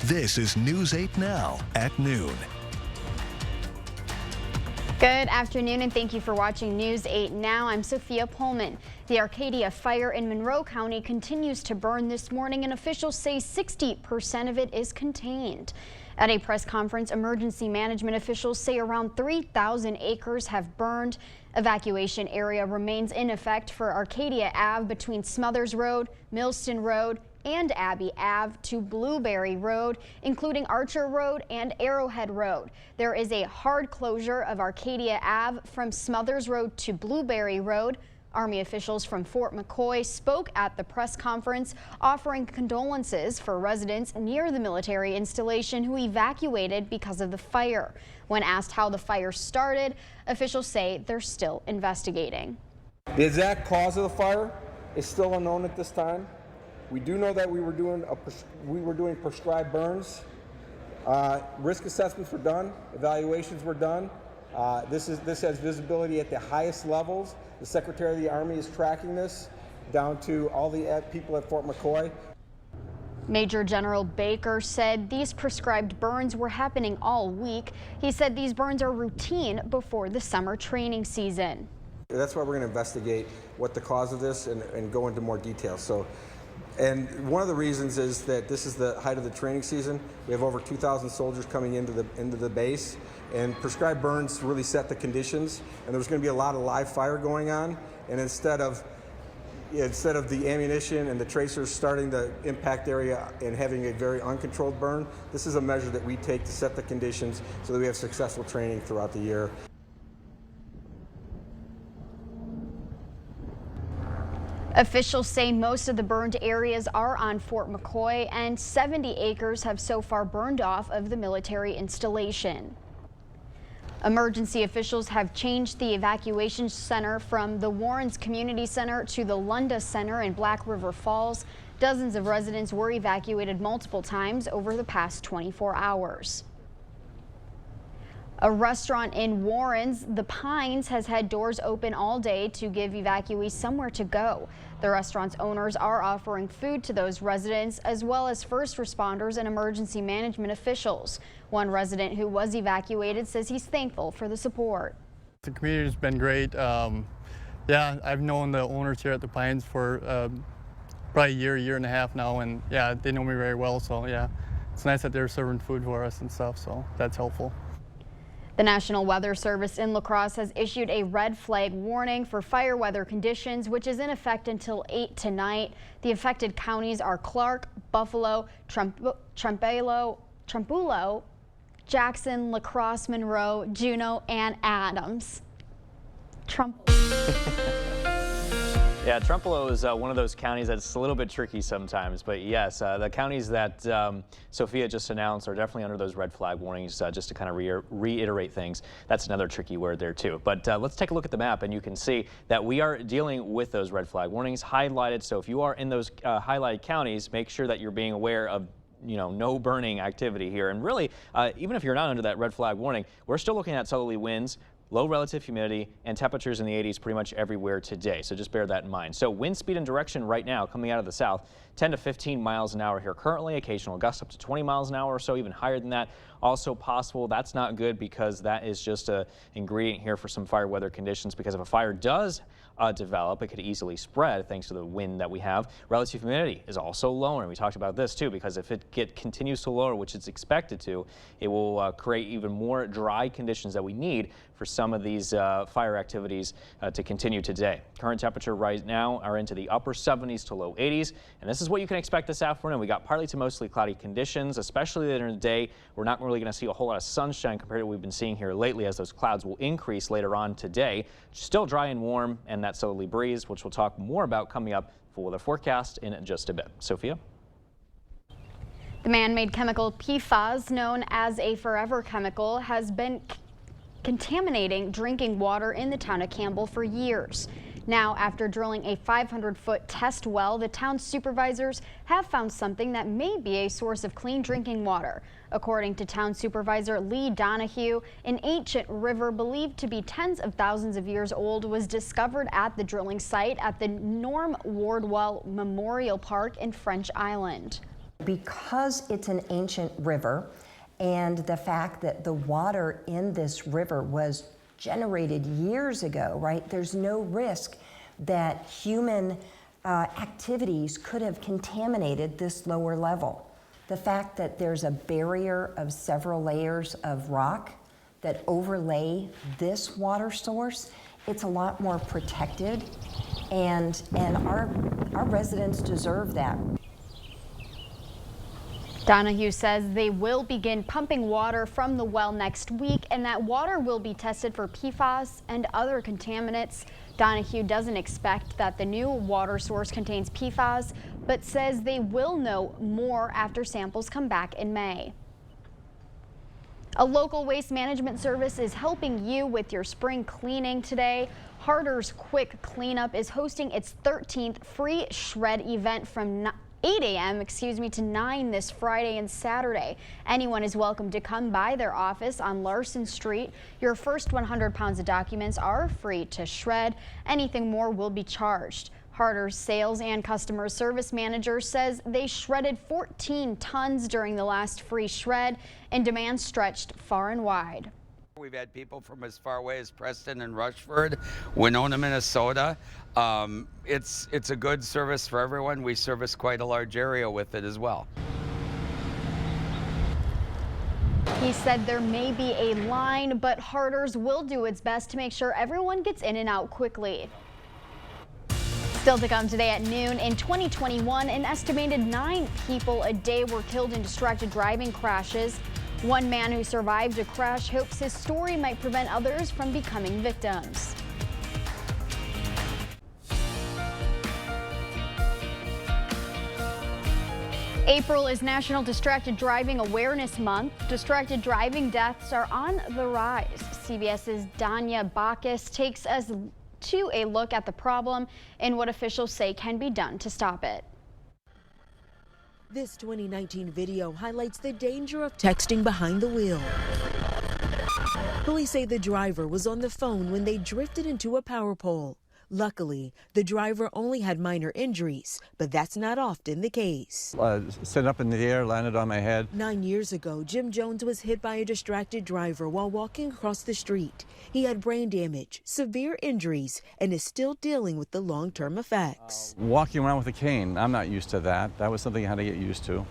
This is News 8 Now at noon. Good afternoon and thank you for watching News 8 Now. I'm Sophia Pullman. The Arcadia fire in Monroe County continues to burn this morning and officials say 60% of it is contained. At a press conference, emergency management officials say around 3,000 acres have burned. Evacuation area remains in effect for Arcadia Ave between Smothers Road, Millston Road, and Abbey Ave to Blueberry Road, including Archer Road and Arrowhead Road. There is a hard closure of Arcadia Ave from Smothers Road to Blueberry Road. Army officials from Fort McCoy spoke at the press conference, offering condolences for residents near the military installation who evacuated because of the fire. When asked how the fire started, officials say they're still investigating. The exact cause of the fire is still unknown at this time. We do know that we were doing prescribed burns. Risk assessments were done, evaluations were done. This has visibility at the highest levels. The Secretary of the Army is tracking this down to all the people at Fort McCoy. Major General Baker said these prescribed burns were happening all week. He said these burns are routine before the summer training season. That's why we're going to investigate what the cause of this and go into more detail. And one of the reasons is that this is the height of the training season. We have over 2,000 soldiers coming into the base, and prescribed burns really set the conditions. And there's going to be a lot of live fire going on. And instead of the ammunition and the tracers starting the impact area and having a very uncontrolled burn, this is a measure that we take to set the conditions so that we have successful training throughout the year. Officials say most of the burned areas are on Fort McCoy, and 70 acres have so far burned off of the military installation. Emergency officials have changed the evacuation center from the Warrens Community Center to the Lunda Center in Black River Falls. Dozens of residents were evacuated multiple times over the past 24 hours. A restaurant in Warrens, The Pines, has had doors open all day to give evacuees somewhere to go. The restaurant's owners are offering food to those residents, as well as first responders and emergency management officials. One resident who was evacuated says he's thankful for the support. The community's been great. Yeah, I've known the owners here at The Pines for probably a year and a half now, and yeah, they know me very well, so yeah, it's nice that they're serving food for us and stuff, so that's helpful. The National Weather Service in La Crosse has issued a red flag warning for fire weather conditions, which is in effect until 8 tonight. The affected counties are Clark, Buffalo, Trempealeau, Jackson, La Crosse, Monroe, Juneau, and Adams. Yeah, Trempealeau is one of those counties that's a little bit tricky sometimes, but yes, the counties that Sophia just announced are definitely under those red flag warnings, just to kind of reiterate things. That's another tricky word there too. But let's take a look at the map, and you can see that we are dealing with those red flag warnings highlighted. So if you are in those highlighted counties, make sure that you're being aware of no burning activity here. And really, even if you're not under that red flag warning, we're still looking at southerly winds, low relative humidity, and temperatures in the 80s pretty much everywhere today. So just bear that in mind. So wind speed and direction right now coming out of the south, 10 to 15 miles an hour here currently. Occasional gusts up to 20 miles an hour or so, even higher than that. Also possible. That's not good because that is just an ingredient here for some fire weather conditions, because if a fire does develop, it could easily spread thanks to the wind that we have. Relative humidity is also lower, and we talked about this too, because if it continues to lower, which it's expected to, it will create even more dry conditions that we need for some of these fire activities to continue today. Current temperature right now are into the upper 70s to low 80s, and this is what you can expect this afternoon. We got partly to mostly cloudy conditions, especially later in the day. We're not really going to see a whole lot of sunshine compared to what we've been seeing here lately, as those clouds will increase later on today. Still dry and warm, and that southerly breeze, which we'll talk more about coming up for the forecast in just a bit. Sophia? The man-made chemical PFAS, known as a forever chemical, has been contaminating drinking water in the town of Campbell for years. Now, after drilling a 500-foot test well, the town's supervisors have found something that may be a source of clean drinking water. According to town supervisor Lee Donahue, an ancient river believed to be tens of thousands of years old was discovered at the drilling site at the Norm Wardwell Memorial Park in French Island. because it's an ancient river, and the fact that the water in this river was generated years ago, right? There's no risk that human activities could have contaminated this lower level. The fact that there's a barrier of several layers of rock that overlay this water source, it's a lot more protected, and our residents deserve that. Donahue says they will begin pumping water from the well next week, and that water will be tested for PFAS and other contaminants. Donahue doesn't expect that the new water source contains PFAS, but says they will know more after samples come back in May. A local waste management service is helping you with your spring cleaning today. Harder's Quick Cleanup is hosting its 13th free shred event from 8 a.m. to 9 this Friday and Saturday. Anyone is welcome to come by their office on Larson Street. Your first 100 pounds of documents are free to shred. Anything more will be charged. Harder's sales and customer service manager says they shredded 14 tons during the last free shred, and demand stretched far and wide. We've had people from as far away as Preston and Rushford, Winona, Minnesota. It's a good service for everyone. We service quite a large area with it as well. He said there may be a line, but Harder's will do its best to make sure everyone gets in and out quickly. Still to come today at noon, in 2021, an estimated 9 people a day were killed in distracted driving crashes. One man who survived a crash hopes his story might prevent others from becoming victims. April is National Distracted Driving Awareness Month. Distracted driving deaths are on the rise. CBS's Danya Bacchus takes us to a look at the problem and what officials say can be done to stop it. This 2019 video highlights the danger of texting behind the wheel. Police say the driver was on the phone when they drifted into a power pole. Luckily, the driver only had minor injuries, but that's not often the case. Set up in the air, landed on my head. 9 years ago, Jim Jones was hit by a distracted driver while walking across the street. He had brain damage, severe injuries, and is still dealing with the long-term effects. Walking around with a cane, I'm not used to that. That was something I had to get used to.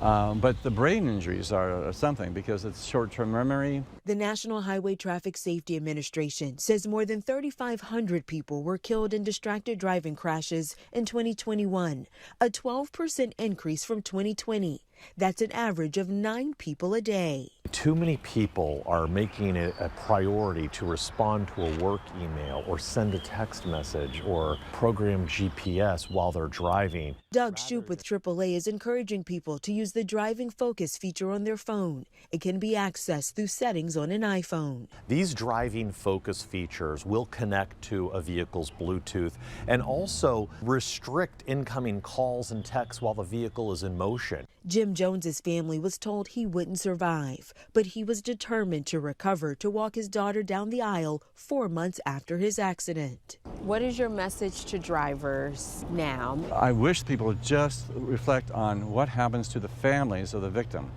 But the brain injuries are something because it's short-term memory. The National Highway Traffic Safety Administration says more than 3,500 people were killed in distracted driving crashes in 2021, a 12% increase from 2020. That's an average of 9 people a day. Too many people are making it a priority to respond to a work email or send a text message or program GPS while they're driving. Doug Shoup with AAA is encouraging people to use the driving focus feature on their phone. It can be accessed through settings on an iPhone. These driving focus features will connect to a vehicle's Bluetooth and also restrict incoming calls and texts while the vehicle is in motion. Jim Jones's family was told he wouldn't survive, but he was determined to recover to walk his daughter down the aisle 4 months after his accident. What is your message to drivers now? I wish people would just reflect on what happens to the families of the victim.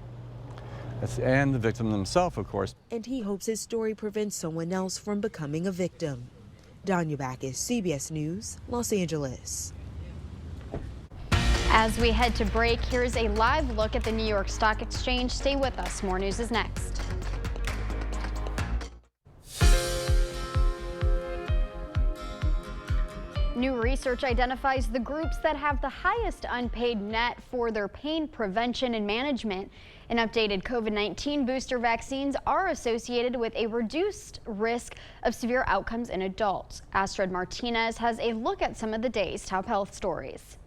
And the victim themselves, of course. And he hopes his story prevents someone else from becoming a victim. Danya Bacchus, CBS News, Los Angeles. As we head to break, here's a live look at the New York Stock Exchange. Stay with us. More news is next. New research identifies the groups that have the highest unpaid net for their pain prevention and management. An updated COVID-19 booster vaccines are associated with a reduced risk of severe outcomes in adults. Astrid Martinez has a look at some of the day's top health stories.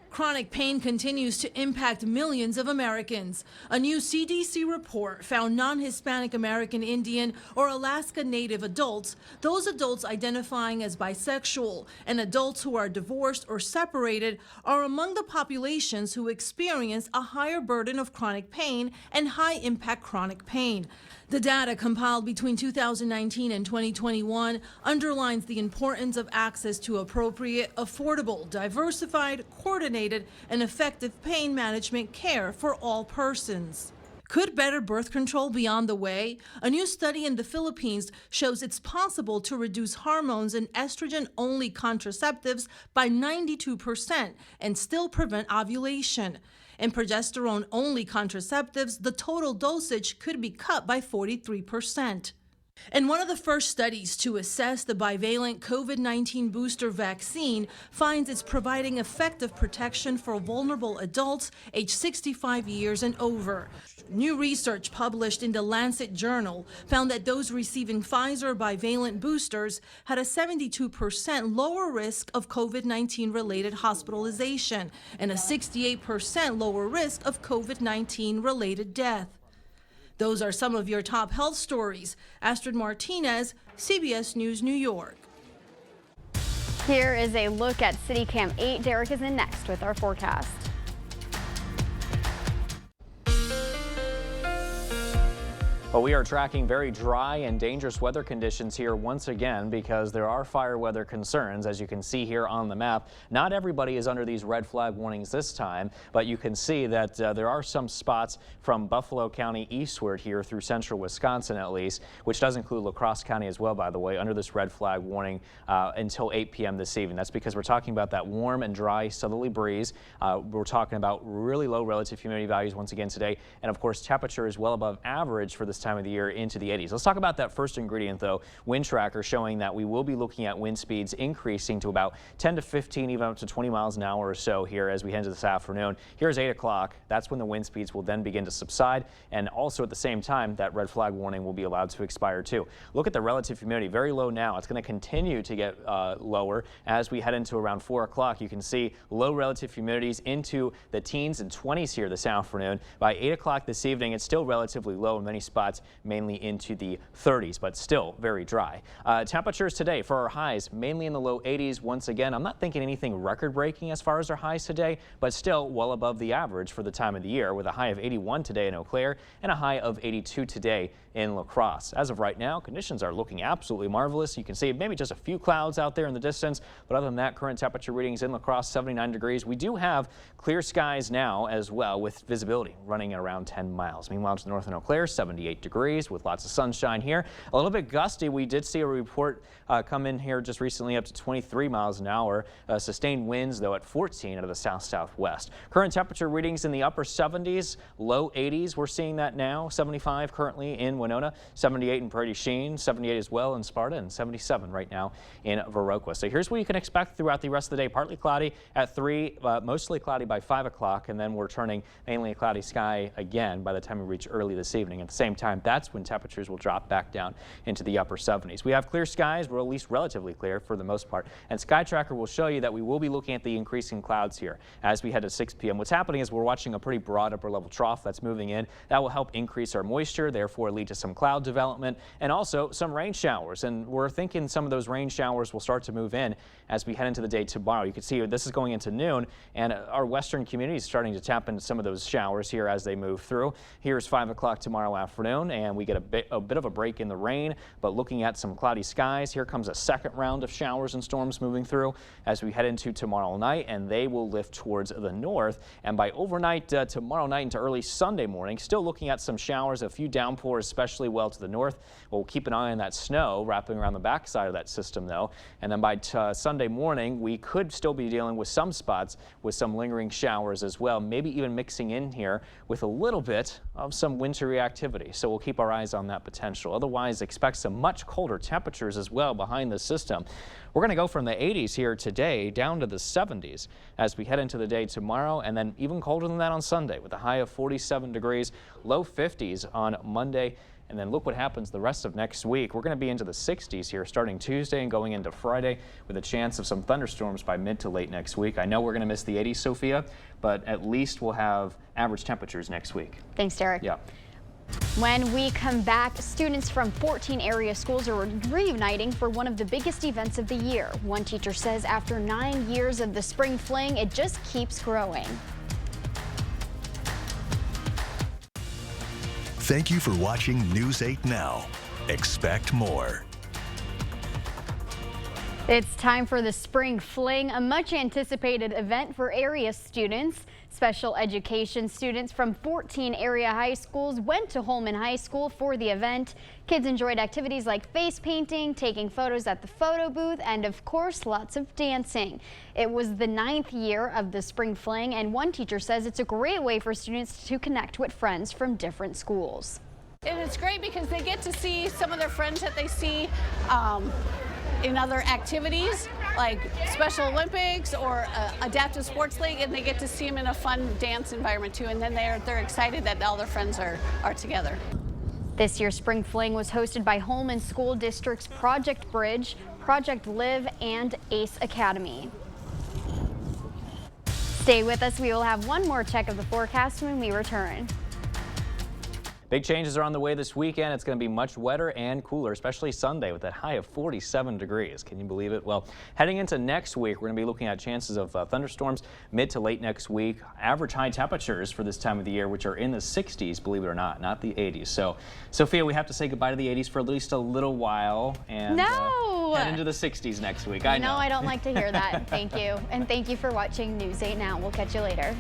Chronic pain continues to impact millions of Americans. A new CDC report found non-Hispanic American Indian or Alaska Native adults, those adults identifying as bisexual, and adults who are divorced or separated are among the populations who experience a higher burden of chronic pain and high-impact chronic pain. The data compiled between 2019 and 2021 underlines the importance of access to appropriate, affordable, diversified, coordinated, coordinated and effective pain management care for all persons. Could better birth control be on the way? A new study in the Philippines shows it's possible to reduce hormones and estrogen-only contraceptives by 92% and still prevent ovulation. In progesterone-only contraceptives, the total dosage could be cut by 43%. And one of the first studies to assess the bivalent COVID-19 booster vaccine finds it's providing effective protection for vulnerable adults aged 65 years and over. New research published in the Lancet Journal found that those receiving Pfizer bivalent boosters had a 72% lower risk of COVID-19 related hospitalization and a 68% lower risk of COVID-19 related death. Those are some of your top health stories. Astrid Martinez, CBS News, New York. Here is a look at CityCam 8. Derek is in next with our forecast. Well, we are tracking very dry and dangerous weather conditions here once again because there are fire weather concerns, as you can see here on the map. Not everybody is under these red flag warnings this time, but you can see that there are some spots from Buffalo County eastward here through central Wisconsin at least, which does include La Crosse County as well, by the way, under this red flag warning until 8 p.m. this evening. That's because we're talking about that warm and dry southerly breeze. We're talking about really low relative humidity values once again today, and of course temperature is well above average for this time of the year into the 80s. Let's talk about that first ingredient though. Wind tracker showing that we will be looking at wind speeds increasing to about 10 to 15, even up to 20 miles an hour or so here as we head into this afternoon. Here's 8 o'clock. That's when the wind speeds will then begin to subside, and also at the same time that red flag warning will be allowed to expire too. Look at the relative humidity, very low now. It's going to continue to get lower as we head into around 4 o'clock. You can see low relative humidities into the teens and 20s here this afternoon. By 8 o'clock this evening, it's still relatively low in many spots, mainly into the 30s, but still very dry. Temperatures today for our highs, mainly in the low 80s. Once again, I'm not thinking anything record-breaking as far as our highs today, but still well above the average for the time of the year, with a high of 81 today in Eau Claire and a high of 82 today in La Crosse. As of right now, conditions are looking absolutely marvelous. You can see maybe just a few clouds out there in the distance, but other than that, current temperature readings in La Crosse, 79 degrees. We do have clear skies now as well, with visibility running at around 10 miles. Meanwhile, to the north in Eau Claire, 78 degrees with lots of sunshine here. A little bit gusty. We did see a report come in here just recently up to 23 miles an hour. Sustained winds, though, at 14 out of the south-southwest. Current temperature readings in the upper 70s, low 80s. We're seeing that now. 75 currently in Winona, 78 in Prairie du Chien, 78 as well in Sparta, and 77 right now in Viroqua. So here's what you can expect throughout the rest of the day. Partly cloudy at 3, mostly cloudy by 5 o'clock, and then we're turning mainly a cloudy sky again by the time we reach early this evening. At the same time, that's when temperatures will drop back down into the upper 70s. We have clear skies, or at least relatively clear for the most part, and Sky Tracker will show you that we will be looking at the increasing clouds here as we head to 6 p.m. What's happening is we're watching a pretty broad upper level trough that's moving in. That will help increase our moisture, therefore lead to some cloud development and also some rain showers. And we're thinking some of those rain showers will start to move in as we head into the day tomorrow. You can see this is going into noon, and our western community is starting to tap into some of those showers here as they move through. Here's 5 o'clock tomorrow afternoon, and we get a bit of a break in the rain, but looking at some cloudy skies. Here comes a second round of showers and storms moving through as we head into tomorrow night, and they will lift towards the north. And by overnight tomorrow night into early Sunday morning, still looking at some showers, a few downpours, especially well to the north. We'll keep an eye on that snow wrapping around the backside of that system, though. And then by Sunday morning, we could still be dealing with some spots with some lingering showers as well, maybe even mixing in here with a little bit of some wintry activity. So we'll keep our eyes on that potential. Otherwise, expect some much colder temperatures as well behind the system. We're going to go from the 80s here today down to the 70s as we head into the day tomorrow, and then even colder than that on Sunday with a high of 47 degrees, low 50s on Monday. And then look what happens the rest of next week. We're going to be into the 60s here starting Tuesday and going into Friday with a chance of some thunderstorms by mid to late next week. I know we're going to miss the 80s, Sophia, but at least we'll have average temperatures next week. Thanks, Derek. Yeah. When we come back, students from 14 area schools are reuniting for one of the biggest events of the year. One teacher says after 9 years of the spring fling, it just keeps growing. Thank you for watching News 8 Now. Expect more. It's time for the Spring Fling, a much anticipated event for area students. Special education students from 14 area high schools went to Holmen High School for the event. Kids enjoyed activities like face painting, taking photos at the photo booth, and of course, lots of dancing. It was the 9th year of the Spring Fling, and one teacher says it's a great way for students to connect with friends from different schools. And it's great because they get to see some of their friends that they see in other activities like Special Olympics or Adaptive Sports League, and they get to see them in a fun dance environment too, and then they're excited that all their friends are together. This year's Spring Fling was hosted by Holmen School District's Project Bridge, Project Live, and ACE Academy. Stay with us. We will have one more check of the forecast when we return. Big changes are on the way this weekend. It's going to be much wetter and cooler, especially Sunday with that high of 47 degrees. Can you believe it? Well, heading into next week, we're going to be looking at chances of thunderstorms mid to late next week. Average high temperatures for this time of the year, which are in the 60s, believe it or not the 80s. So, Sophia, we have to say goodbye to the 80s for at least a little while and head into the 60s next week. I know. No, I don't like to hear that. Thank you. And thank you for watching News 8 Now. We'll catch you later.